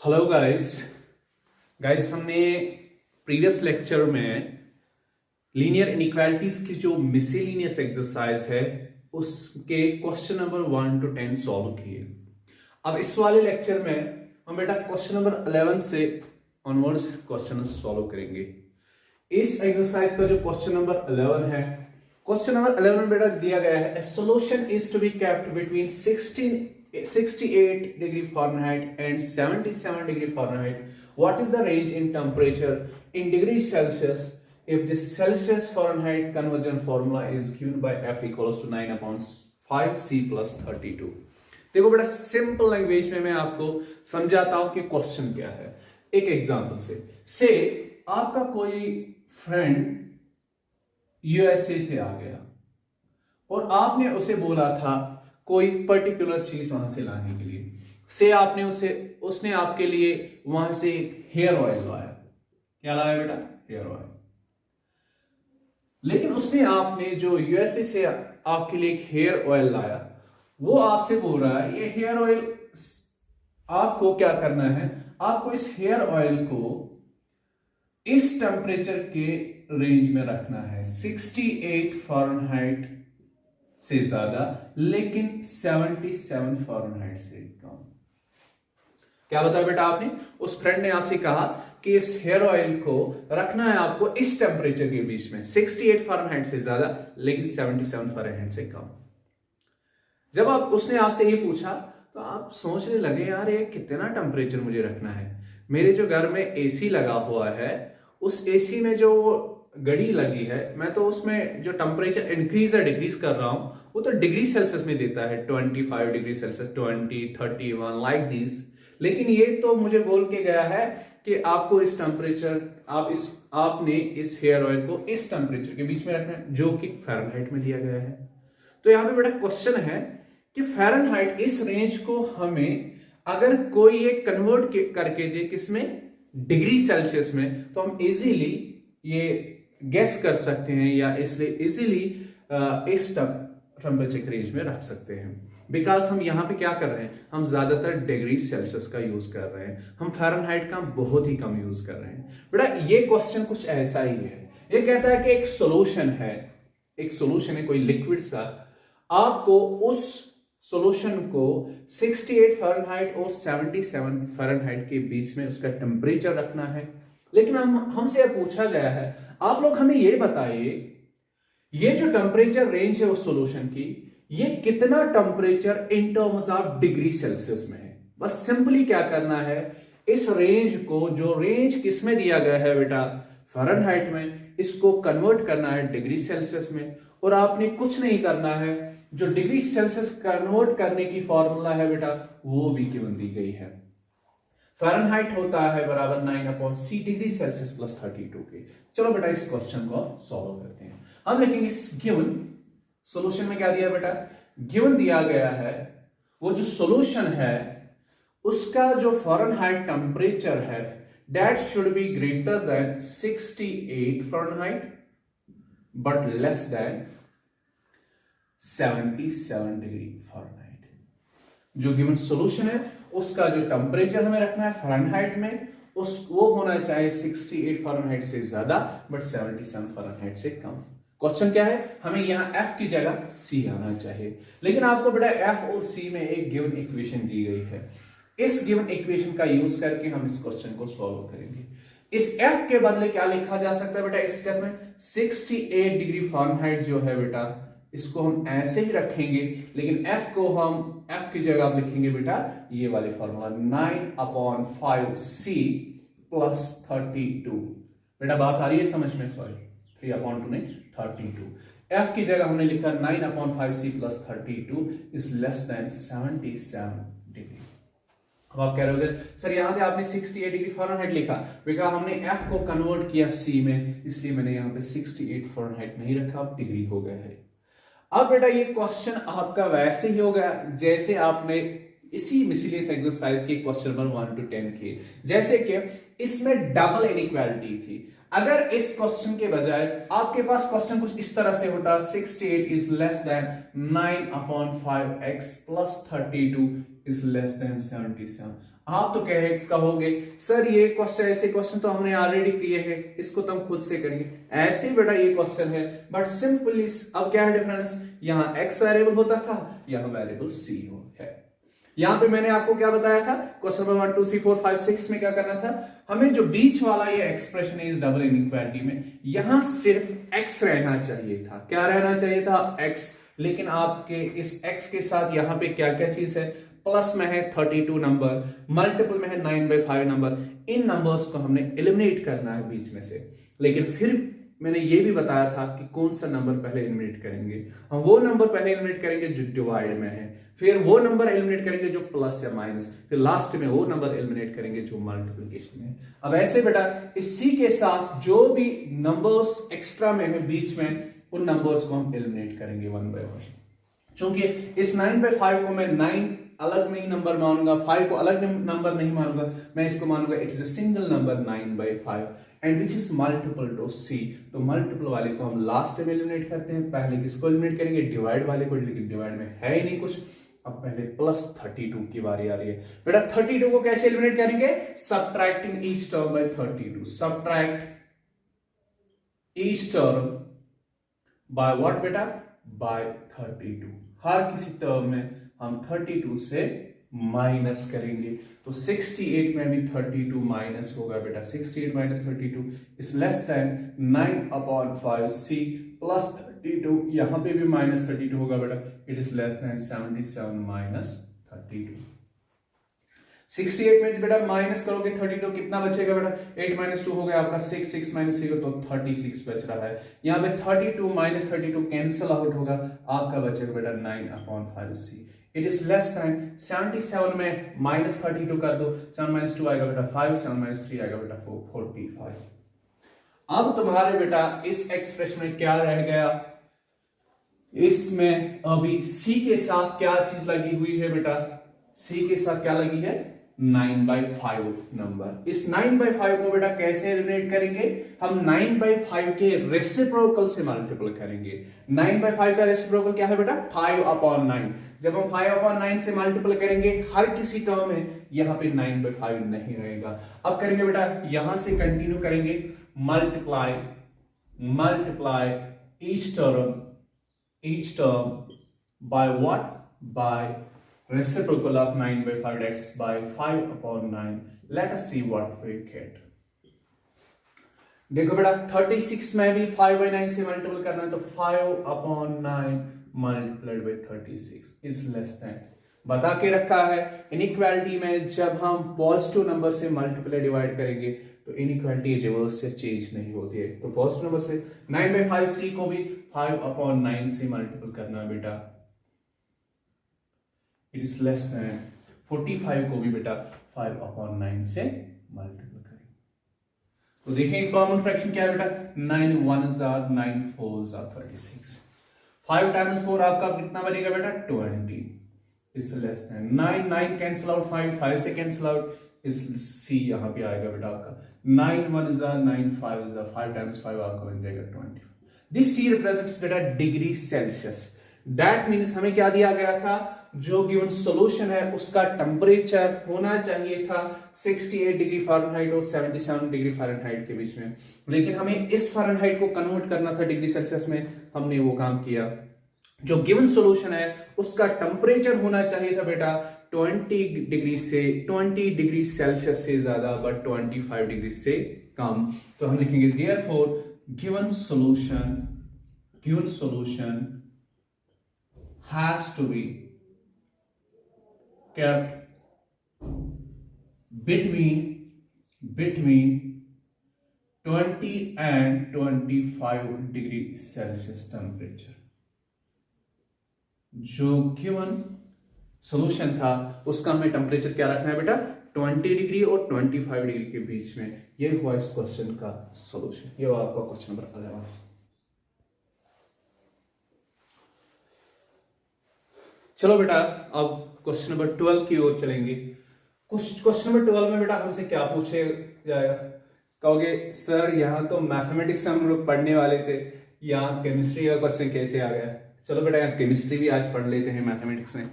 Hello guys हमने previous lecture में linear inequalities की जो मिसलेनियस एक्सरसाइज है उसके क्वेश्चन नंबर 1 to 10 सॉल्व किए। अब इस वाले लेक्चर में हम बेटा क्वेश्चन नंबर 11 से ऑनवर्ड्स क्वेश्चन सॉल्व करेंगे। इस एक्सरसाइज का जो क्वेश्चन नंबर 11 है, क्वेश्चन नंबर 11 में बेटा दिया गया है a solution is to be kept between 68 degree Fahrenheit and 77 degree Fahrenheit. What is the range in temperature in degrees Celsius if the Celsius Fahrenheit conversion formula is given by F equals to 9/5 C plus 32? देखो बेटा simple language में मैं आपको समझाता हूं कि question क्या है। एक एग्जांपल से आपका कोई फ्रेंड यूएसए से आ गया और आपने उसे बोला था कोई पर्टिकुलर चीज वहां से लाने के लिए। से आपने उसने आपके लिए वहां से हेयर ऑयल लाया। क्या लाया बेटा? Hair oil. लेकिन उसने आपने जो यूएसए से आपके लिए एक हेयर ऑयल लाया, वो आपसे बोल रहा है ये हेयर ऑयल आपको क्या करना है, आपको इस हेयर ऑयल को इस टेम्परेचर के रेंज में रखना है 68 फ़ारेनहाइट से ज्यादा लेकिन 77 फ़ारेनहाइट से कम। क्या बताया बेटा आपने? उस फ्रेंड ने आपसे कहा कि इस हेयर ऑयल को रखना है आपको इस टेम्परेचर के बीच में 68 फ़ारेनहाइट से ज्यादा लेकिन 77 फ़ारेनहाइट से कम। जब उसने आपसे ये पूछा तो आप सोचने लगे यार ये कितना टेम्परेचर मुझे रखना है। मेरे जो घर में एसी लगा हुआ है उस एसी में जो घड़ी लगी है मैं तो उसमें जो टेम्परेचर इंक्रीज या डिक्रीज कर रहा हूं वो तो डिग्री सेल्सियस में देता है 25 डिग्री सेल्सियस 20 31 लाइक दिस। लेकिन ये तो मुझे बोल के गया है कि आपको इस टेम्परेचर आपने इस हेयर ऑयल को इस टेम्परेचर के बीच में रखना है जो कि फ़ारेनहाइट में दिया गया है। तो यहां पे बड़ा क्वेश्चन है कि फ़ारेनहाइट इस रेंज को हमें अगर कोई एक कन्वर्ट करके दे किसमें, डिग्री सेल्सियस में, तो हम इजीली ये गेस कर सकते हैं या इसलिए इजीली इस टेम्परेचर के रेंज में रख सकते हैं। बिकॉज हम यहां पे क्या कर रहे हैं, हम ज्यादातर डिग्री सेल्सियस का यूज कर रहे हैं, हम फ़ारेनहाइट का बहुत ही कम यूज कर रहे हैं। बेटा ये क्वेश्चन कुछ ऐसा ही है। ये कहता है कि एक सॉल्यूशन है कोई लिक्विड सा, आपको उस सॉल्यूशन को 68 फ़ारेनहाइट और 77 फ़ारेनहाइट के बीच में उसका टेम्परेचर रखना है। लेकिन हमसे पूछा गया है आप लोग हमें ये बताइए ये जो टेम्परेचर रेंज है उस सॉल्यूशन की, ये कितना temperature in terms of degree Celsius में है। बस सिंपली क्या करना है, इस रेंज को, जो रेंज किसमें दिया गया है बेटा, फ़ारेनहाइट में, इसको कन्वर्ट करना है डिग्री सेल्सियस में। और आपने कुछ नहीं करना है, जो डिग्री सेल्सियस कन्वर्ट करने की फॉर्मूला है बेटा वो भी गिवन दी गई है। फ़ारेनहाइट होता है बराबर 9/c डिग्री सेल्सियस प्लस 32 के। चलो बेटा इस क्वेश्चन को सॉल्व करते हैं। हम लिखेंगे इस गिवन सॉल्यूशन में क्या दिया बेटा, गिवन दिया गया है वो जो सॉल्यूशन है उसका जो फ़ारेनहाइट टेम्परेचर है that should be greater than 68 Fahrenheit but less than 77 degree Fahrenheit. जो गिवन सॉल्यूशन है उसका जो टेम्परेचर हमें रखना है फ़ारेनहाइट में वो होना चाहिए 68 फ़ारेनहाइट से ज्यादा बट 77 फ़ारेनहाइट से कम। क्वेश्चन क्या है, हमें यहां F की जगह C आना चाहिए। लेकिन आपको बेटा F और C में एक गिवन इक्वेशन दी गई है, इस गिवन इक्वेशन का यूज करके हम इस क्वेश्चन को सॉल्व करेंगे। इस F के बदले क्या लिखा जा सकता है बेटा, इस स्टेप में 68 डिग्री फ़ारेनहाइट जो है बेटा इसको हम ऐसे ही रखेंगे, लेकिन F को हम F की जगह आप लिखेंगे बेटा ये वाले फॉर्मूला 9/5 C प्लस 32। बेटा बात आ रही है समझ में? सॉरी 3/2 नहीं 32। F की जगह हमने लिखा 9/5 C plus 32 is less than 77 degree. अब आप कह रहे होगे सर यहां पे आपने 68 डिग्री फ़ारेनहाइट लिखा, बिकॉज़ हमने F को कन्वर्ट किया C में, इसलिए मैंने यहां पे 68 फ़ारेनहाइट नहीं रखा, डिग्री हो गया है। अब बेटा ये क्वेश्चन आपका वैसे ही होगा जैसे आपने इसी मिसलेनियस एक्सरसाइज के क्वेश्चन नंबर 1 to 10 किए। जैसे कि इसमें डबल इनइक्वालिटी थी, अगर इस क्वेश्चन के बजाय आपके पास क्वेश्चन कुछ इस तरह से होता 68 is less than 9/5x plus 32 is less than 77, आप तो कहोगे सर ये क्वेश्चन, ऐसे क्वेश्चन तो हमने ऑलरेडी किए हैं, इसको तो हम खुद से करेंगे। ऐसे बेटा ये क्वेश्चन है, बट सिंपली अब क्या है डिफरेंस, यहाँ x वेरिएबल होता था, यहाँ वेरिएबल c है। यहाँ पे मैंने आपको क्या बताया था, क्वेश्चन नंबर 1 2 3 4 5 6 में क्या करना था, हमें जो बीच वाला ये एक्सप्रेशन है इस डबल इनइक्वालिटी में, यहां सिर्फ x रहना चाहिए था। क्या रहना चाहिए था, x। लेकिन आपके इस x के साथ यहाँ पे क्या क्या चीज है, प्लस में है 32 नंबर, मल्टीपल में है 9/5 नंबर। इन नंबर्स को हमने एलिमिनेट करना है बीच में से। लेकिन फिर मैंने ये भी बताया था कि कौन सा नंबर पहले एलिमिनेट करेंगे, हम वो नंबर पहले एलिमिनेट करेंगे जो डिवाइड में है, फिर वो नंबर एलिमिनेट करेंगे जो प्लस या माइनस, फिर लास्ट में वो नंबर एलिमिनेट करेंगे जो मल्टीप्लिकेशन है। अब ऐसे बेटा इस c के साथ जो भी नंबर्स एक्स्ट्रा में है बीच में, उन नंबर्स को हम एलिमिनेट करेंगे 1 बाय 1। क्योंकि इस 9/5 को मैं 9 अलग नहीं नंबर मानूंगा, 5 को अलग नंबर नहीं मानूंगा, मैं इसको मानूंगा it is a single number 9/5 and which is multiple to c। तो मल्टीपल वाले को हम लास्ट में एलिमिनेट करते हैं, पहले किसको एलिमिनेट करेंगे, डिवाइड वाले को, लेकिन डिवाइड में है ही नहीं कुछ। अब पहले प्लस 32 की बारी आ रही है बेटा। 32 को कैसे एलिमिनेट करेंगे, subtracting each term bye 32, subtract each term by what बेटा, बाय 32। हर किसी टर्म में हम 32 से माइनस करेंगे, तो 68 में भी 32 माइनस होगा बेटा। 68 minus 32 is less than 9/5 c plus 32, यहां पे भी माइनस 32 होगा बेटा, it is less than 77 minus 32। 68 में बेटा माइनस करोगे 32, कितना बचेगा बेटा, 8 माइनस 2 हो गया आपका 6, 6 माइनस 3 तो 36 बच रहा है। यहाँ पे 32 माइनस 32 कैंसिल आउट होगा, आपका बचेगा बेटा 9/5 c। It is less than 77 में माइनस 32 कर दो, 7 माइनस 2 आएगा बेटा 5, 7 माइनस 3 आएगा बेटा 45। अब तुम्हारे बेटा इस एक्सप्रेशन में क्या रह गया, इसमें अभी c के साथ क्या चीज लगी हुई है बेटा, c के साथ क्या लगी है, 9/5 नंबर। इस 9/5 को बेटा कैसे एलिमिनेट करेंगे, हम 9/5 के रेसिप्रोकल से मल्टीपल करेंगे। 9/5 का रेसिप्रोकल क्या है बेटा, 5/9। जब हम 5/9 से मल्टीपल करेंगे हर किसी टर्म में, यहां पे 9/5 नहीं रहेगा। अब करेंगे बेटा, यहां से कंटिन्यू करेंगे, multiply each term by what, by reciprocal of 9/5, that's by 5/9. Let us see what we get. देखो बेटा 36 में भी 5/9 से मल्टीपल करना है, तो 5/9 multiplied by 36 is less than, बता के रखा है इनइक्वालिटी में जब हम पॉजिटिव नंबर से मल्टीप्लाई डिवाइड करेंगे तो इनइक्वालिटी रिवर्स से चेंज नहीं होती है। तो पॉजिटिव नंबर से 9/5 c को भी 5/9 से मल्टीपल करना है बेटा, इट इज लेस देन 45 को भी बेटा 5/9 से मल्टीपल करेंगे। तो देखें कॉमन फ्रैक्शन क्या है बेटा, 9 1s are 9 4s are 36। 5 times 4 आपका कितना बनेगा बेटा, 20 is less than 9 cancel out, 5 से कैंसिल आउट, इस c यहां पे आएगा बेटा आपका 9 1s are 9 5s are 5 times 5 आपका बन जाएगा 20। दिस c रिप्रेजेंट्स बेटा डिग्री सेल्सियस। दैट मीन्स हमें क्या दिया गया था, जो गिवन सॉल्यूशन है उसका टेम्परेचर होना चाहिए था 68 डिग्री फ़ारेनहाइट और 77 डिग्री फ़ारेनहाइट के बीच में, लेकिन हमें इस फ़ारेनहाइट को कन्वर्ट करना था डिग्री सेल्सियस में, हमने वो काम किया। जो गिवन सॉल्यूशन है उसका टेम्परेचर होना चाहिए था बेटा 20 डिग्री सेल्सियस से ज्यादा, बट 25 डिग्री से कम। तो हम लिखेंगे therefore given solution has to be kept between 20 and 25 degree Celsius temperature. जो गिवन सॉल्यूशन था उसका हमें टेम्परेचर क्या रखना है बेटा, 20 डिग्री और 25 डिग्री के बीच में। ये हुआ इस क्वेश्चन का सॉल्यूशन। ये हुआ आपका क्वेश्चन नंबर 11। चलो बेटा अब क्वेश्चन नंबर 12 की ओर चलेंगे। क्वेश्चन नंबर 12 में बेटा हमसे क्या पूछे जाएगा, कहोगे सर यहाँ तो मैथमेटिक्स हम लोग पढ़ने वाले थे, यहाँ केमिस्ट्री का क्वेश्चन कैसे आ गया। चलो बेटा यहाँ केमिस्ट्री भी आज पढ़ लेते हैं मैथमेटिक्स में।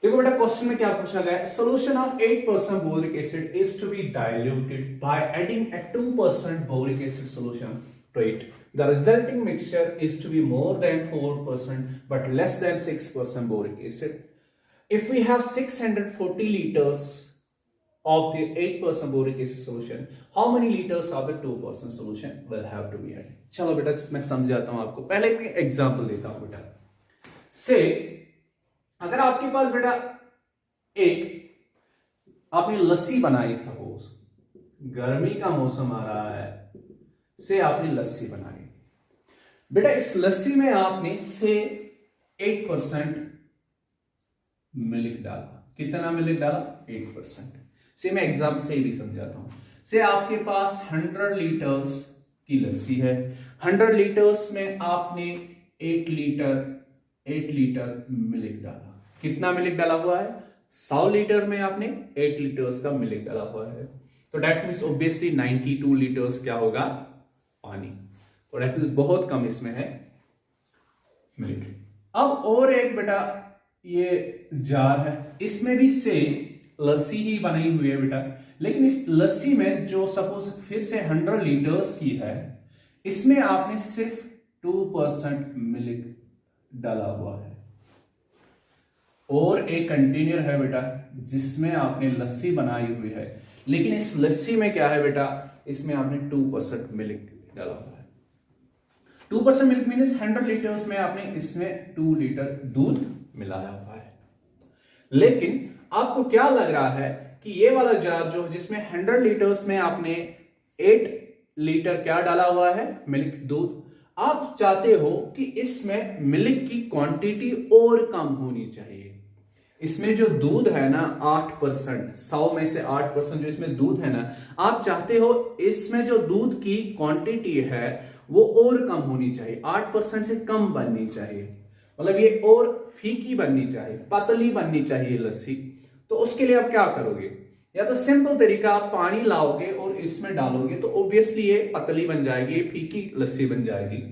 देखो बेटा क्वेश्चन में क्या पूछा गया है, solution of 8% boric acid is to be diluted by adding a 2% boric acid solution to it. The resulting mixture is to be more than 4% but less than 6% boric acid. If we have 640 liters of the 8% boric acid solution, how many liters of the 2% solution will have to be added? चलो बेटा मैं समझाता हूं आपको, पहले एक example देता हूं बेटा। से अगर आपके पास बेटा आपने लस्सी बनाई, सपोज गर्मी का मौसम आ रहा है, से आपने लस्सी बनाई बेटा, इस लस्सी में आपने से 8% मिल्क डाला। कितना मिल्क डाला? 8%। से मैं एग्जाम्पल से ही भी समझाता हूं। से आपके पास 100 लीटर्स की लस्सी है, 100 लीटर्स में आपने 8 लीटर मिल्क डाला। कितना मिल्क डाला हुआ है? 100 लीटर में आपने 8 लीटर्स का मिल्क डाला हुआ है, तो डेट मीन्स ऑब्वियसली 92 लीटर्स क्या होगा? पानी। तो डेट मीन्स बहुत कम इसमें है मिल्क। अब और एक बेटा ये जार है, इसमें भी से लस्सी ही बनी हुई है बेटा, लेकिन इस लस्सी में जो सपोज फिर से 100 लीटर्स की है, इसमें आपने सिर्फ 2% मिल्क डाला हुआ है। और एक कंटेनर है बेटा जिसमें आपने लस्सी बनाई हुई है, लेकिन इस लस्सी में क्या है बेटा? इसमें आपने 2% मिल्क डाला हुआ है। 2% मिल्क मीन्स 100 लीटर्स में आपने इसमें 2 लीटर दूध मिलाया हुआ है। लेकिन आपको क्या लग रहा है कि ये वाला जार जो जिसमें 100 लीटर्स में आपने 8 लीटर क्या डाला हुआ है? मिल्क, दूध। आप चाहते हो कि इसमें मिल्क की क्वांटिटी और कम होनी चाहिए। इसमें जो दूध है ना 8%, 100 में से 8% जो इसमें दूध है ना, आप चाहते हो इसमें जो दूध की क्वांटिटी है वो और कम होनी चाहिए, 8% से कम बननी चाहिए, मतलब ये और फीकी बननी चाहिए, पतली बननी चाहिए लस्सी। तो उसके लिए आप क्या करोगे? या तो सिंपल तरीका, आप पानी लाओगे और इसमें डालोगे तो ऑब्वियसली ये पतली बन जाएगी, ये फीकी लस्सी बन जाएगी।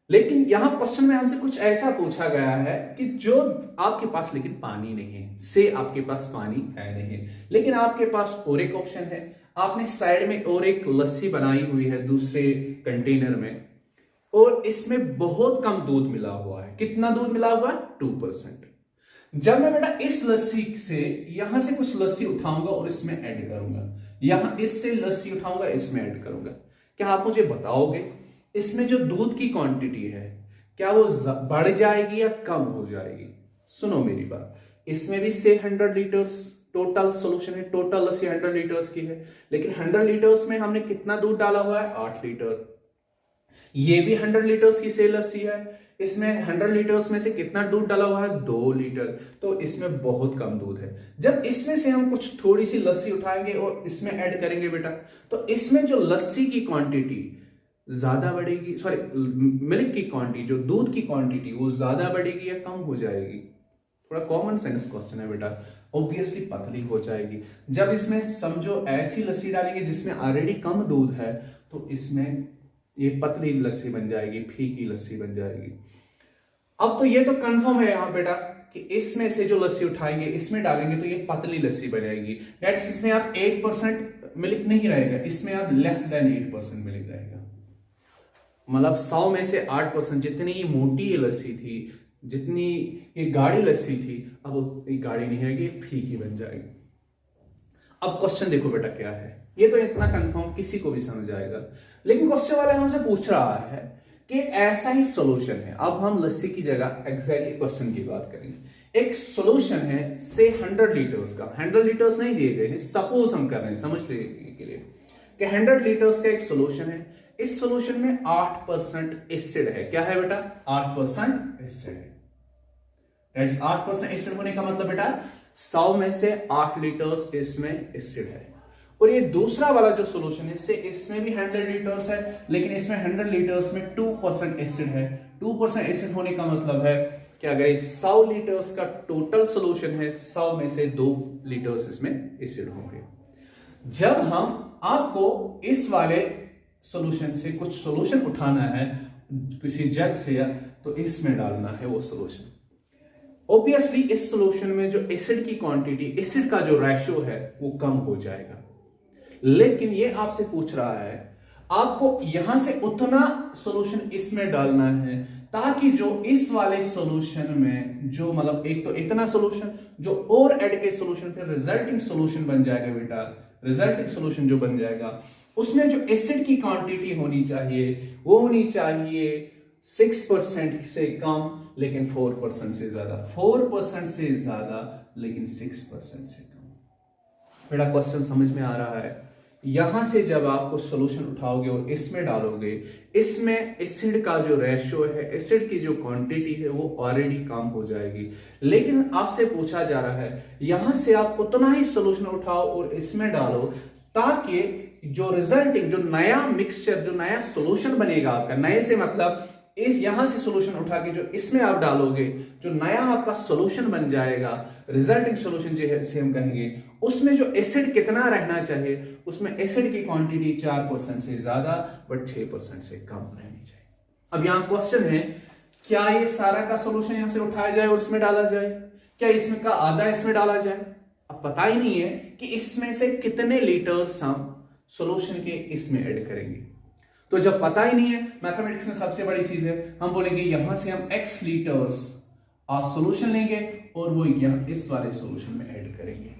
लेकिन यहां क्वेश्चन में हमसे कुछ ऐसा पूछा गया है कि जो आपके पास लेकिन पानी नहीं है, से आपके पास पानी है नहीं, लेकिन आपके पास और एक ऑप्शन है, आपने साइड में और एक लस्सी बनाई हुई है दूसरे कंटेनर में, और इसमें बहुत कम दूध मिला हुआ है। कितना दूध मिला हुआ है? 2%। जब मैं बेटा इस लस्सी से यहां से कुछ लस्सी उठाऊंगा और इसमें ऐड करूंगा, यहां इससे लस्सी उठाऊंगा, इसमें ऐड करूंगा, क्या आप मुझे बताओगे इसमें जो दूध की क्वांटिटी है क्या वो बढ़ जाएगी या कम हो जाएगी? सुनो मेरी बात, इसमें भी से 100 लीटर्स टोटल सॉल्यूशन है, टोटल लस्सी 100 लीटर्स की है, लेकिन 100 लीटर्स में हमने कितना दूध डाला हुआ है? 8 लीटर। ये भी 100 लीटर्स की से लस्सी है, इसमें 100 लीटर्स में से कितना दूध डाला हुआ है? 2 लीटर। तो इसमें बहुत कम दूध है। जब इसमें से हम कुछ थोड़ी सी लस्सी उठाएंगे और इसमें ऐड करेंगे बेटा, तो इसमें जो लस्सी की क्वांटिटी ज्यादा बढ़ेगी, सॉरी मिल्क की क्वांटिटी, जो दूध की क्वांटिटी वो ज्यादा बढ़ेगी या कम हो जाएगी? थोड़ा कॉमन सेंस क्वेश्चन है बेटा, ऑब्वियसली पतली हो जाएगी। जब इसमें समझो ऐसी लस्सी डालेंगे जिसमें ऑलरेडी कम दूध है, तो इसमें ये पतली लस्सी बन जाएगी, फीकी लस्सी बन जाएगी। अब तो ये तो कंफर्म है यहाँ बेटा कि इसमें से जो लस्सी उठाएंगे इसमें डालेंगे तो ये पतली लस्सी बनेगी। दैट्स इसमें आप 8% मिल्क नहीं रहेगा, इसमें आप लेस देन 8% मिल्क रहेगा। मतलब 100 में से 8%, जितनी मोटी ये लस्सी थी, जितनी ये गाढ़ी लस्सी थी, अब ये गाढ़ी नहीं रहेगी, फीकी बन जाएगी। अब क्वेश्चन देखो बेटा क्या है, ये तो इतना कंफर्म किसी को भी समझ आएगा, लेकिन क्वेश्चन वाला हमसे पूछ रहा है कि ऐसा ही सॉल्यूशन है। अब हम लस्सी की जगह एग्जैक्टली क्वेश्चन की बात करेंगे। एक सॉल्यूशन है से 100 लीटर्स का, 100 लीटर्स नहीं दिए गए हैं, सपोज हम कर रहे हैं समझ लेने के लिए कि 100 लीटर्स का एक सॉल्यूशन है। इस सॉल्यूशन में 8% एसिड है। क्या है बेटा? 8% एसिड है। दैट्स 8% एसिड होने का मतलब बेटा 100 में से 8 लीटर्स इसमें एसिड है। और ये दूसरा वाला जो सॉल्यूशन है से इसमें भी 100 लीटर्स है, लेकिन इसमें 100 लीटर्स में 2% एसिड है। 2% एसिड होने का मतलब है कि अगर 100 लीटर्स का टोटल सॉल्यूशन है, 100 में से 2 लीटर्स इसमें एसिड होंगे। जब हम आपको इस वाले सॉल्यूशन से कुछ सॉल्यूशन उठाना है किसी जग से, या तो इसमें डालना है वो सॉल्यूशन। ऑब्वियसली इस सॉल्यूशन में जो एसिड की क्वांटिटी, एसिड का जो रेशियो है वो कम हो जाएगा। लेकिन ये आपसे पूछ रहा है आपको यहां से उतना सॉल्यूशन इसमें डालना है ताकि जो इस वाले सॉल्यूशन में जो मतलब एक तो इतना सॉल्यूशन जो और ऐड के सॉल्यूशन फिर रिजल्टिंग सॉल्यूशन बन जाएगा बेटा, रिजल्टिंग सॉल्यूशन जो बन जाएगा उसमें जो एसिड की क्वांटिटी होनी चाहिए वो होनी चाहिए 6% से कम लेकिन 4% से ज्यादा, 4% से ज्यादा लेकिन 6% से कम। बेटा क्वेश्चन समझ में आ रहा है? यहां से जब आपको सॉल्यूशन उठाओगे और इसमें डालोगे, इसमें एसिड का जो रेशियो है, एसिड की जो क्वांटिटी है वो ऑलरेडी कम हो जाएगी। लेकिन आपसे पूछा जा रहा है यहां से आप उतना ही सॉल्यूशन उठाओ और इसमें डालो ताकि जो रिजल्टिंग, जो नया मिक्सचर, जो नया सॉल्यूशन बनेगा आपका, नए से मतलब इस यहां से सॉल्यूशन उठा के जो इसमें आप डालोगे, जो नया आपका सॉल्यूशन बन जाएगा, रिजल्टिंग सॉल्यूशन जैसे हम कहेंगे, उसमें जो एसिड कितना रहना चाहिए, उसमें एसिड की क्वांटिटी 4% से ज्यादा बट 6% से कम रहनी चाहिए। अब यहां क्वेश्चन है क्या ये सारा का सॉल्यूशन यहां से उठाया जाए और इसमें डाला जाए, क्या इसमें का आधा इसमें डाला जाए? अब पता ही नहीं है कि इसमें से कितने लीटर्स हम सॉल्यूशन के इसमें ऐड करेंगे। तो जब पता ही नहीं है, मैथमेटिक्स में सबसे बड़ी चीज है, हम बोलेंगे यहां से हम x लीटर्स ऑफ सॉल्यूशन लेंगे और वो यहां इस वाले सॉल्यूशन में ऐड करेंगे।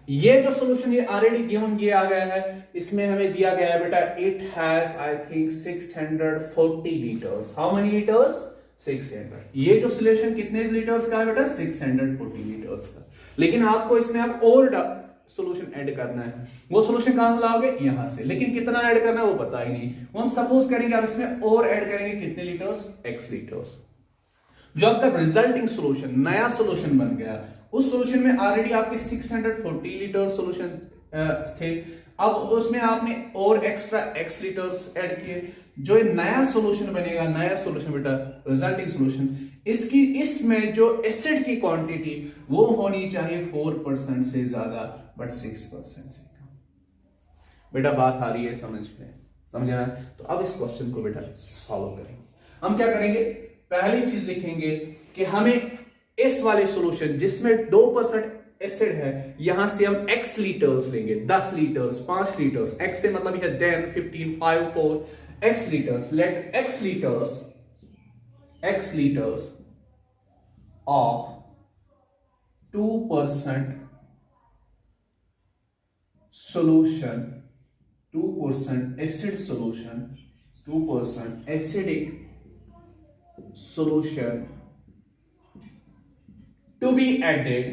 ये जो सॉल्यूशन ये ऑलरेडी गिवन ये आ गया है, इसमें हमें दिया गया है बेटा it has I think 640 litres. How many litres? 600। ये जो सॉल्यूशन कितने लीटर्स का है बेटा? 640 लीटर्स का। लेकिन आपको इसमें अब और सॉल्यूशन ऐड करना है। वो सॉल्यूशन कहां से लाओगे? यहां से। लेकिन कितना ऐड करना है वो पता ही नहीं। वो हम सपोज करेंगे अब इसमें और ऐड करेंगे कितने लीटर्स? x litres. जो आपका रिजल्टिंग सॉल्यूशन, नया सॉल्यूशन बन गया, उस सॉल्यूशन में ऑलरेडी आपके 640 लीटर सॉल्यूशन थे। अब उसमें आपने और एक्स्ट्रा x लीटर्स ऐड किए। जो नया सॉल्यूशन बनेगा, नया सॉल्यूशन बेटा रिजल्टिंग सॉल्यूशन, इसकी इसमें जो एसिड की क्वांटिटी वो होनी चाहिए 4% से ज्यादा बट 6% से कम। बेटा बात आ रही है समझ में? समझना? तो अब इस क्वेश्चन को बेटा सॉल्व करेंगे। हम क्या करेंगे? पहली चीज लिखेंगे कि हमें इस वाले सॉल्यूशन जिसमें 2% एसिड है, यहां से हम x लीटर्स लेंगे, 10 लीटर्स, 5 लीटर्स। x से मतलब है 10, 15, 5, 4 x litres. Let x litres of 2% solution, 2% acid solution, 2% acidic solution to be added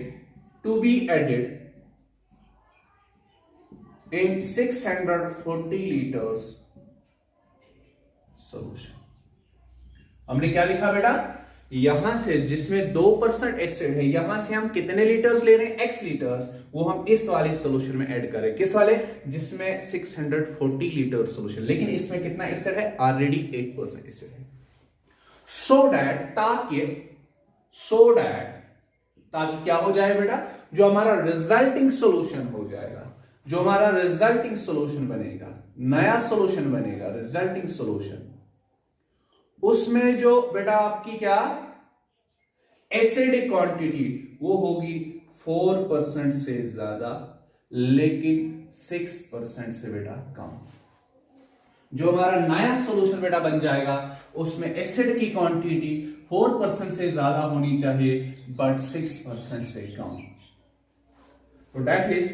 in 640 liters solution। हमने क्या लिखा बेटा? यहां से जिसमें 2% एसिड है, यहां से हम कितने लीटर्स ले रहे हैं? x litres. वो हम इस वाले सॉल्यूशन में ऐड करें। किस वाले? जिसमें 640 लीटर सॉल्यूशन। लेकिन इसमें कितना एसिड है? ऑलरेडी 8% एसिड है। सो दैट ताकि क्या हो जाए बेटा? जो हमारा रिजल्टिंग सॉल्यूशन हो जाएगा, जो हमारा रिजल्टिंग सॉल्यूशन बनेगा, नया सॉल्यूशन बनेगा, रिजल्टिंग सॉल्यूशन, उसमें जो बेटा आपकी क्या एसिडिक क्वांटिटी वो होगी 4% से ज्यादा लेकिन 6% से बेटा कम। जो हमारा नया सॉल्यूशन बेटा बन जाएगा उसमें एसिड की क्वांटिटी 4% से ज्यादा होनी चाहिए बट 6% से कम। तो दैट इज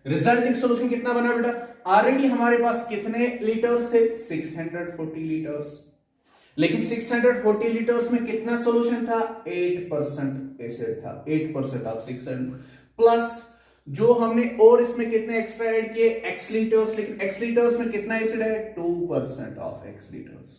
रिजल्टिंग सॉल्यूशन कितना बना बेटा? ऑलरेडी हमारे पास कितने लीटर्स थे? 640 लीटर्स। लेकिन 640 लीटर्स में कितना सॉल्यूशन था? 8% एसिड था। 8% ऑफ 600 प्लस जो हमने और इसमें कितने एक्स्ट्रा ऐड किए? x litres. लेकिन x लीटर्स में कितना एसिड है? 2% ऑफ x लीटर्स।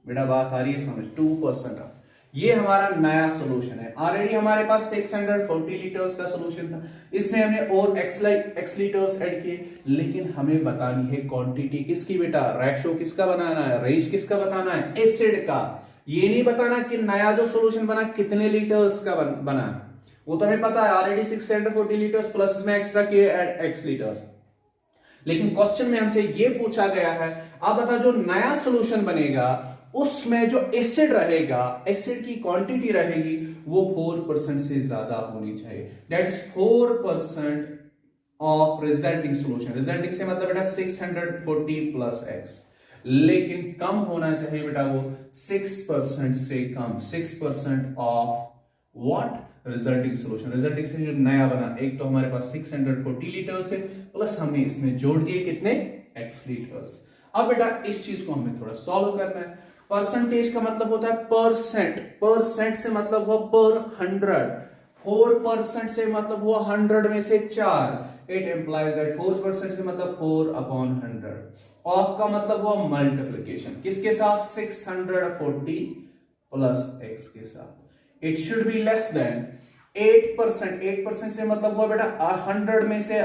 बेटा बात आ रही है समझ? 2% ऑफ। ये हमारा नया सॉल्यूशन है। ऑलरेडी हमारे पास 640 लीटर्स का सॉल्यूशन था, इसमें हमने और x लीटर्स ऐड किए। लेकिन हमें बतानी है क्वांटिटी किसकी बेटा? रेशो किसका बनाना है? रेंज किसका बताना है? एसिड का। ये नहीं बताना कि नया जो सॉल्यूशन बना कितने लीटर्स का बना, वो तो हमें पता है ऑलरेडी 640 लीटर्स प्लस इसमें एक्स्ट्रा किए x लीटर्स। लेकिन क्वेश्चन में हमसे ये पूछा गया है, आप बता जो नया सॉल्यूशन बनेगा उसमें जो एसिड रहेगा, एसिड की क्वांटिटी रहेगी वो 4% से ज्यादा होनी चाहिए। That is 4% of resulting solution. Resulting से मतलब बेटा 640 प्लस एक्स, लेकिन कम होना चाहिए बेटा वो 6% से कम, 6% of what, resulting solution. Resulting से जो नया बना, एक तो हमारे पास 640 लीटर्स है, प्लस हमने इसमें जोड़ दिए कितने, x लीटर्स। अब बेटा इस चीज को हमें थोड़ा सॉल्व करना है। परसेंटेज का मतलब होता है परसेंट, परसेंट से मतलब हुआ पर 100, 4% से मतलब हुआ 100 में से 4, इट एम्प्लाइज दैट 4% से मतलब 4/100। ऑफ का मतलब हुआ मल्टीप्लिकेशन, किसके साथ, 640 प्लस x के साथ। It should be less than 8%, 8% से मतलब हुआ बेटा 100 में से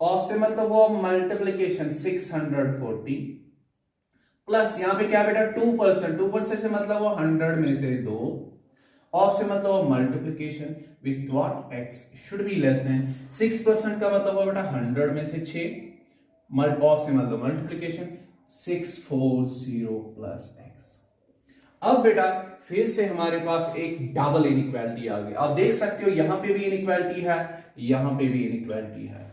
ऑफ से मतलब हुआ मल्टीप्लिकेशन 640 प्लस यहां पे क्या बेटा 2%, 2% से मतलब हुआ 100 में से 2, ऑफ से मतलब हुआ multiplication with what, x should be less than 6% का मतलब हुआ बेटा 100 में से 6, ऑफ से मतलब मल्टीप्लिकेशन 640 प्लस x। अब बेटा फिर से हमारे पास एक डबल इनइक्वालिटी आ गई। आप देख सकते हो यहां पे भी इनइक्वालिटी है, यहां पे भी इनइक्वालिटी है।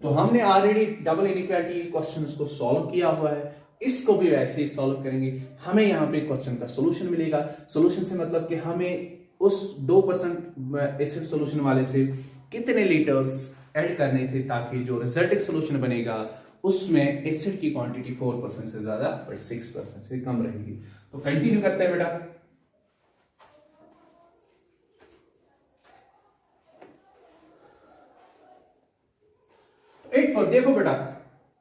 तो हमने ऑलरेडी डबल इनइक्वालिटी क्वेश्चंस को सॉल्व किया हुआ है, इसको भी वैसे ही सॉल्व करेंगे। हमें यहाँ पे क्वेश्चन का सॉल्यूशन मिलेगा। सॉल्यूशन से मतलब कि हमें उस 2% एसिड सॉल्यूशन वाले से कितने लीटर्स ऐड करने थे ताकि जो रिजल्टिंग सॉल्यूशन बनेगा उसमें एसिड की क्वांटिटी 4% से ज्यादा और 6% से कम रहेगी। तो कंटिन्यू करते हैं बेटा। एट फॉर देखो बेटा,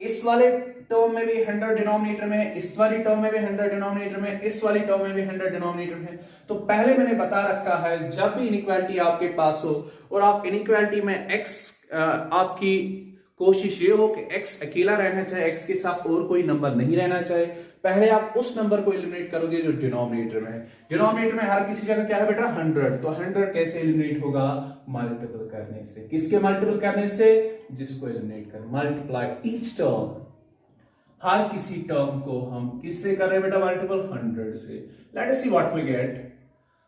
इस वाले टर्म में भी 100 डिनोमिनेटर में है, इस वाली टर्म में भी 100 डिनोमिनेटर में, इस वाली टर्म में भी 100 डिनोमिनेटर में। तो पहले मैंने बता रखा है जब भी इनइक्वालिटी आपके पास हो और आप इनइक्वालिटी में x आपकी कोशिश ये हो कि x अकेला रहना चाहिए, x के साथ और कोई नंबर नहीं रहना चाहिए, पहले आप उस नंबर को एलिमिनेट करोगे जो डिनोमिनेटर में है। डिनोमिनेटर में हर किसी जगह क्या है बेटा 100, तो 100 कैसे एलिमिनेट होगा, मल्टीपल करने से। किसके मल्टीपल करने से, जिसको एलिमिनेट कर, मल्टीप्लाई ईच टर्म, हर किसी टर्म को हम किससे कर रहे हैं बेटा, मल्टीपल 100 से। Let us see what we get.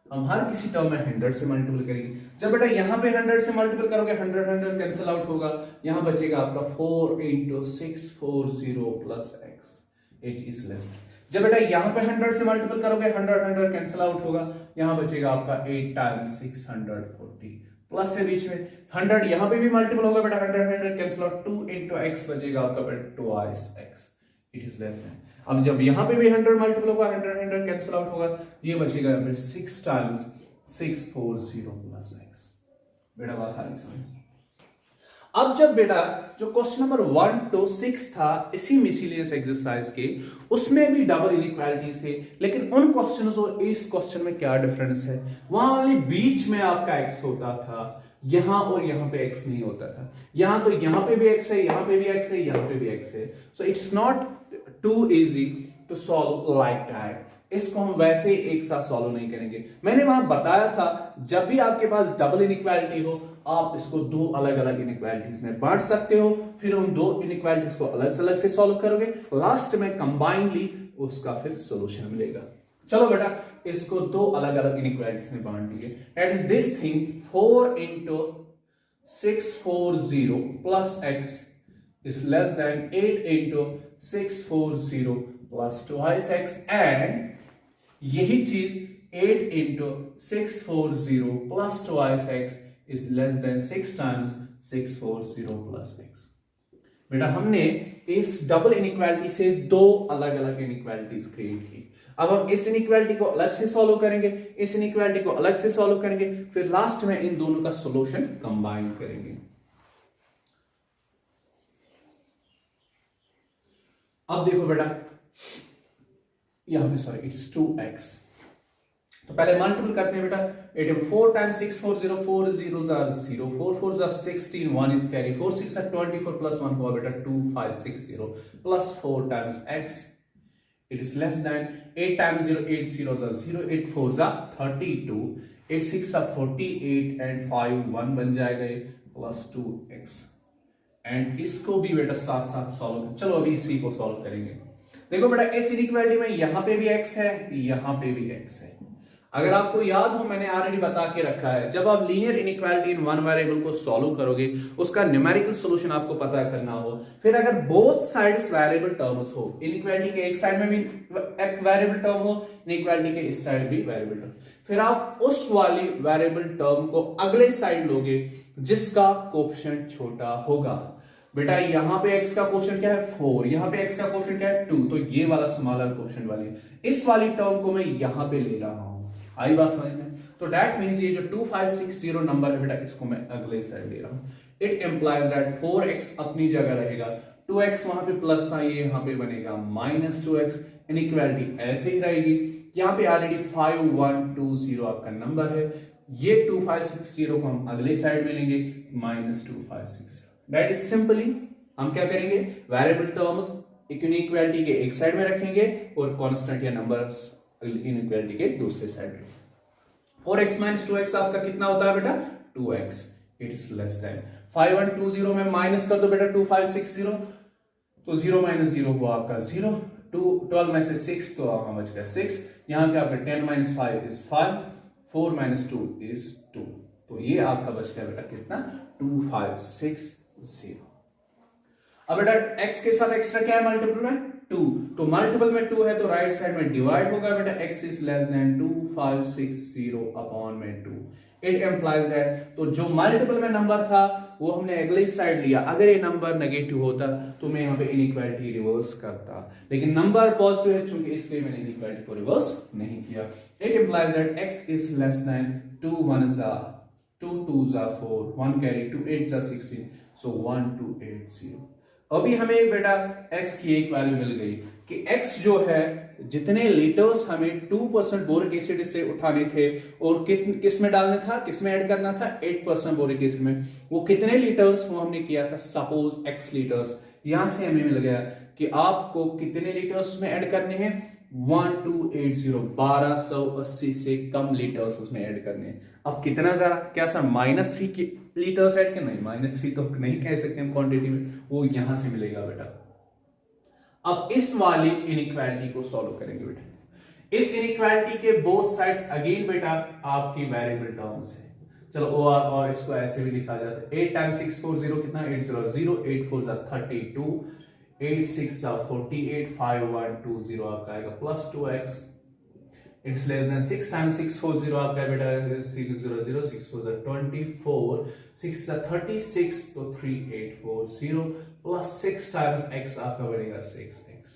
हम हर किसी टर्म में 100 से मल्टीपल करेंगे। जब बेटा यहां पे 100 से मल्टीपल करोगे 100 कैंसिल आउट होगा, यहां बचेगा आपका 4 × 640 plus x, it is less. जब बेटा यहां पे 100 से मल्टीपल करोगे 100 कैंसिल आउट होगा, यहां बचेगा आपका 8 × 640 प्लस से बीच में 100, यहां पे भी मल्टीपल होगा बेटा 100 कैंसिल आउट, 2 × x बचेगा आपका बेटा twice x, it is less than. अब जब यहां पे भी 100 मल्टीपल होगा 100 कैंसिल आउट होगा, ये बचेगा फिर 6 × 640 प्लस x। बेटा बात आ रही समझ। अब जब बेटा जो क्वेश्चन नंबर 1 to 6 था इसी मिसलेनियस एक्सरसाइज के, उसमें भी डबल इनइक्वालिटीज थे, लेकिन उन क्वेश्चंस और इस क्वेश्चन में क्या डिफरेंस है, वहां वाली बीच में आपका x होता था, यहां और यहां पे x नहीं होता था। यहां तो यहां पे भी x है, यहां पे भी x है, यहां पे भी x है। So it's not too easy to solve like that. इसको हम वैसे ही एक साथ सॉल्व नहीं करेंगे। मैंने वहां बताया था जब भी आपके पास डबल इनइक्वालिटी हो आप इसको दो अलग अलग इनइक्वालिटीज में बांट सकते हो, फिर उन दो इनइक्वालिटीज को अलग से सॉल्व करोगे, लास्ट में कंबाइनली उसका फिर सॉल्यूशन मिलेगा। चलो बेटा इसको दो अलग अलग इनइक्वालिटीज में बांट दिए। That is this thing 4 × 640 plus x is less than 8 × 640 plus twice x, and यही चीज 8 × 640 plus twice x is less than 6 × 640 plus x। बेटा हमने इस डबल इनइक्वालिटी से दो अलग अलग इनइक्वालिटीज क्रिएट की। अब हम इस इनइक्वालिटी को अलग से सॉल्व करेंगे, इस इनइक्वालिटी को अलग से सॉल्व करेंगे, फिर लास्ट में इन दोनों का सॉल्यूशन कंबाइन करेंगे। अब देखो बेटा यहां पे सॉरी इट्स 2x, तो पहले मल्टीपल करते हैं बेटा। 4 × 640, 4 zeros are 0, 4 4s are 16, 1 is carry, 4 6 are 24 plus 1 हुआ बेटा 2560 plus 4 times x, it is less than 8 times 0, 8 zeros are 0, 8 4s are 32, 8 6 are 48 and 5 1 बन जाएगा plus 2x। एंड इसको भी बेटा साथ साथ सॉल्व, चलो अभी इसी को सॉल्व करेंगे। देखो बेटा इस इनइक्वालिटी में यहां पे भी x है, यहां पे भी x है। अगर आपको याद हो मैंने ऑलरेडी बता के रखा है, जब आप linear inequality in one variable को सॉल्व करोगे, उसका न्यूमेरिकल सॉल्यूशन आपको पता करना हो, फिर अगर बोथ साइड्स वेरिएबल टर्म्स हो, इनइक्वालिटी के एक साइड में भी एक वेरिएबल टर्म हो, इनइक्वालिटी के इस साइड भी वेरिएबल टर्म, फिर आप उस वाली वेरिएबल टर्म को अगले साइड लोगे जिसका कोएफिशिएंट छोटा होगा। बेटा यहां पे x का कोएफिशिएंट क्या है 4, यहां पे x का कोएफिशिएंट क्या है 2, तो ये वाला स्मॉलर कोएफिशिएंट वाली इस वाली टर्म को मैं यहां पे ले रहा हूं। आई बात समझ में? तो दैट मींस ये जो 2560 नंबर है बेटा इसको मैं अगले साइड ले रहा हूं। इट इंप्लाइज दैट 4x अपनी जगह रहेगा, 2x वहां पे प्लस था, ये यहां पे बनेगा -2x। इनइक्वालिटी ऐसे ही रहेगी। यहां पे ऑलरेडी 5120 आपका नंबर है, ये 2560 को हम अगले साइड में लेंगे -2560। दैट इज सिंपली हम क्या करेंगे, वेरिएबल टर्म्स इनइक्वालिटी के एक साइड में रखेंगे और कांस्टेंट या नंबर्स इनइक्वालिटी के दूसरे साइड में। 4x - 2x आपका कितना होता है बेटा 2x। It is less than 5120 में माइनस कर दो बेटा 2560, तो 0 - 0 हुआ आपका 0, 12 में से 6 तो वहां बच गया 6, यहां पे आपका 10 - 5 इज 5, 4 - 2 इज 2, तो ये आपका बच गया बेटा कितना 2560। अब बेटा x के साथ एक्स्ट्रा क्या है मल्टीपल में 2, तो मल्टीपल में 2 है तो राइट साइड में डिवाइड होगा बेटा, x is less than 2560 upon में 2। इट इंप्लाइज दैट, तो जो मल्टीपल में नंबर था वो हमने अगले साइड लिया, अगर ये नंबर नेगेटिव होता तो मैं यहाँ पे इनइक्वालिटी रिवर्स करता, लेकिन नंबर पॉजिटिव है चूंकि इसलिए मैंने इनइक्वालिटी को रिवर्स नहीं किया। It implies that x is less than 2 1s are 2 2s are 4, 1 carry 2 8s are 16, so 1280। अभी हमें बेटा x की एक वैल्यू मिल गई कि x जो है जितने लीटर्स हमें 2% बोरिक एसिड से उठाने थे और किस में डालना था, किस में ऐड करना था 8% बोरिक एसिड में, वो कितने लीटर्स वो हमने किया था सपोज x लीटर्स। यहां से हमें मिल गया कि आपको कितने लीटर्स में ऐड करने हैं 1280, 1280 से कम लीटर्स उसमें ऐड करने हैं। अब कितना ज्यादा, क्या सर -3 लीटर्स ऐड करना है, -3 तो नहीं कह सकते हम क्वांटिटी में, वो यहां से मिलेगा बेटा। अब इस वाली इनइक्वालिटी को सॉल्व करेंगे बेटा। इस इनइक्वालिटी के बोथ साइड्स अगेन बेटा आपकी वेरिएबल टर्म्स है। चलो और इसको ऐसे भी लिखा जा सकता है 8 टाइम्स 640 कितना 800, 8 4 32, 8 6 48, 5120 आपका आएगा +2x। It's less than 6 times 640 आपका बेटा 600, 6 4 24, 6 36, तो 3840 प्लस 6 टाइम्स x आपका बनेगा 6x।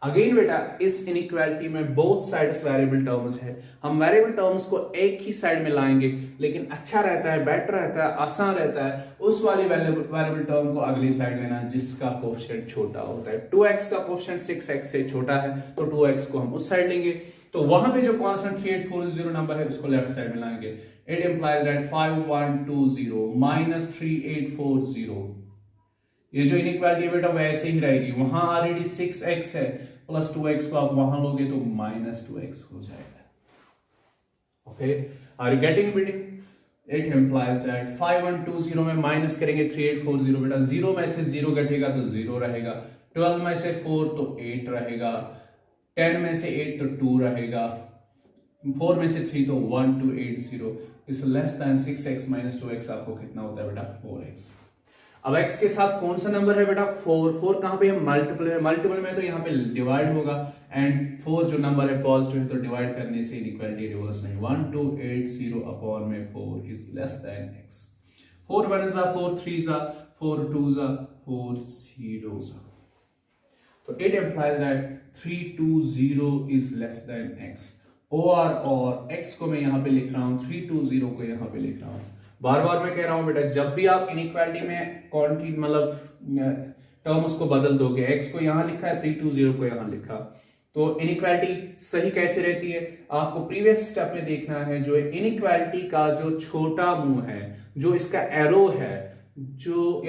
अगेन बेटा इस इनइक्वालिटी में बोथ साइड्स वेरिएबल टर्म्स है, हम वेरिएबल टर्म्स को एक ही साइड में लाएंगे, लेकिन अच्छा रहता है, बेटर रहता है, आसान रहता है उस वाली वेरिएबल टर्म को अगली साइड लेना जिसका कोएफिशिएंट छोटा होता है। 2x का कोएफिशिएंट 6x से छोटा है तो 2x को हम उस साइड लेंगे, तो वहां पे जो कांस्टेंट 3840 नंबर है उसको लेफ्ट साइड में लाएंगे। इट इंप्लाइज दैट 5120 3840, ये जो इनइक्वालिटी बेटा वैसे ही रहेगी, वहां ऑलरेडी 6x है प्लस 2x को आप वहां लोगे तो -2x हो जाएगा। Okay, are you getting meaning? It implies that 5120 में माइनस करेंगे 3840 बेटा, 0 में से 0 घटेगा तो 0 रहेगा, 12 में से 4 तो 8 रहेगा, 10 में से 8 तो 2 रहेगा, 4 में से 3 तो 1280 is less than 6x - 2x आपको कितना होता है बेटा 4x। अब x के साथ कौन सा नंबर है बेटा 4, 4 कहां पे है मल्टीपल में, मल्टीपल में तो यहाँ पे डिवाइड होगा, एंड 4 जो नंबर है पॉजिटिव है तो डिवाइड करने से इनइक्वालिटी रिवर्स नहीं, 1280 अपॉन में 4 is less than x। 4 1s are 4 3s are 4 2s are 4 0s are, तो it implies that 320 is less than x। और x को मैं यहाँ पे लिख रहा हूँ, 320 को यहाँ पे लिख रहा हूँ। बार बार मैं कह रहा हूं बेटा जब भी आप इनइक्वालिटी में क्वांटिटी मतलब टर्म्स को बदल दोगे, x को यहां लिखा है 320 को यहां लिखा, तो इनइक्वालिटी सही कैसे रहती है आपको प्रीवियस स्टेप में देखना है। जो इनइक्वालिटी का जो छोटा मुंह है, जो इसका एरो है, जो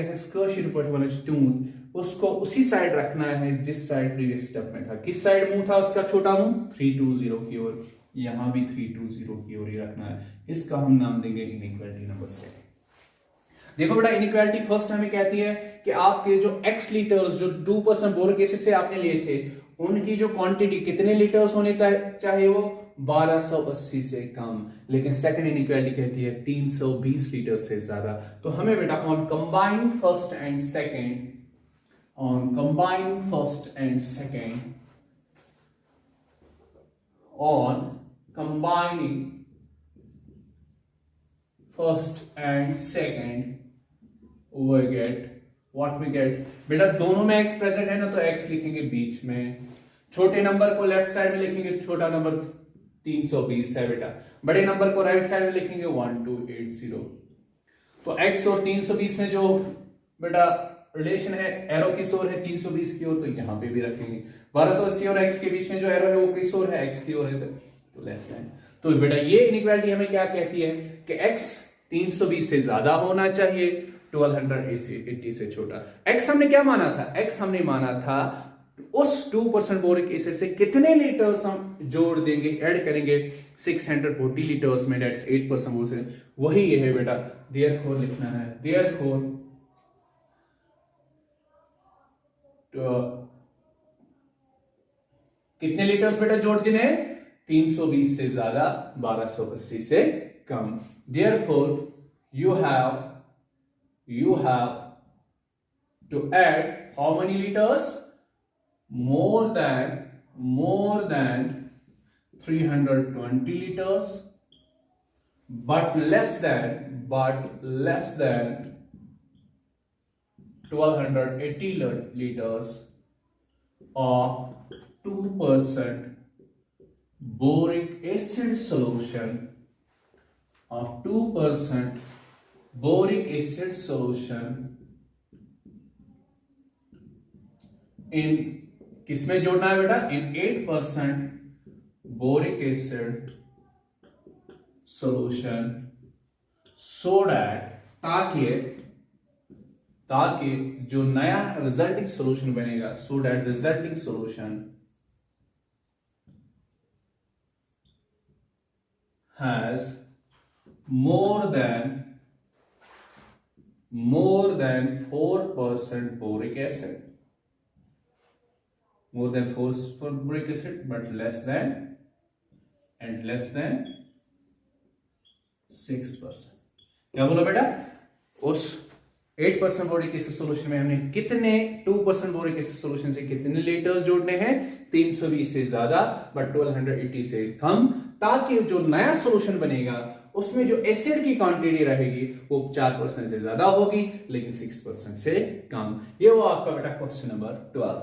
उसको उसी साइड रखना है जिस साइड प्रीवियस स्टेप में था। किस साइड मुंह था उसका छोटा मुंह 320 की ओर, यहां भी 320 की ओर ही रखना है। इसका हम नाम देंगे इनइक्वालिटी नंबर 7। देखो बेटा इनइक्वालिटी फर्स्ट हमें कहती है कि आपके जो x लीटर्स जो 2% बोरिक एसिड से आपने लिए थे उनकी जो क्वांटिटी कितने लीटर्स होने चाहिए, वो 1280 से कम, लेकिन सेकंड इनइक्वालिटी कहती है 320 लीटर से ज्यादा। तो हमें बेटा on combined first and second, on combined first and second, on combining first and second we get what we get। बेटा दोनों में x प्रेजेंट है ना, तो x लिखेंगे बीच में, छोटे नंबर को लेफ्ट साइड में लिखेंगे, छोटा नंबर 320 है बेटा, बड़े नंबर को राइट साइड में लिखेंगे 1280। तो x और 320 में जो बेटा रिलेशन है, एरो किस ओर है 320 की ओर, तो यहां पे भी रखेंगे। 1280 और x के बीच में जो एरो है वो किस ओर है, x की ओर है, तो लेस देन। तो बेटा ये इनइक्वालिटी हमें क्या कहती है कि x 320 से ज्यादा होना चाहिए, 1280 से छोटा। x हमने क्या माना था, x हमने माना था उस 2% बोरिक एसिड से कितने लीटर्स हम जोड़ देंगे, ऐड करेंगे 640 लीटर्स में, दैट्स 8% बोरिक एसिड, वही ये है बेटा। देयरफॉर लिखना है, देयरफॉर कितने लीटर्स बेटा जोड़ देने हैं, 320 से ज्यादा, 1280 से कम। Therefore you have to add how many liters, more than 320 liters, but less than 1280 liters of 2% boric acid solution, of 2% boric acid solution in किसमें जोड़ना है बेटा, in 8% boric acid solution, so that ताकि जो नया रिजल्टिंग सॉल्यूशन बनेगा, so that resulting solution has more than 4% boric acid, more than 4% boric acid, but less than 6%। क्या बोला बेटा, उस 8% बोरिक एसिड सॉल्यूशन में हमने कितने 2% बोरिक एसिड सॉल्यूशन से कितने लीटर्स जोड़ने हैं, 320 से ज्यादा बट 1280 से कम, ताकि जो नया सॉल्यूशन बनेगा उसमें जो एसिड की क्वांटिटी रहेगी वो 4% से ज्यादा होगी लेकिन 6% से कम। ये वो आपका बेटा क्वेश्चन नंबर 12।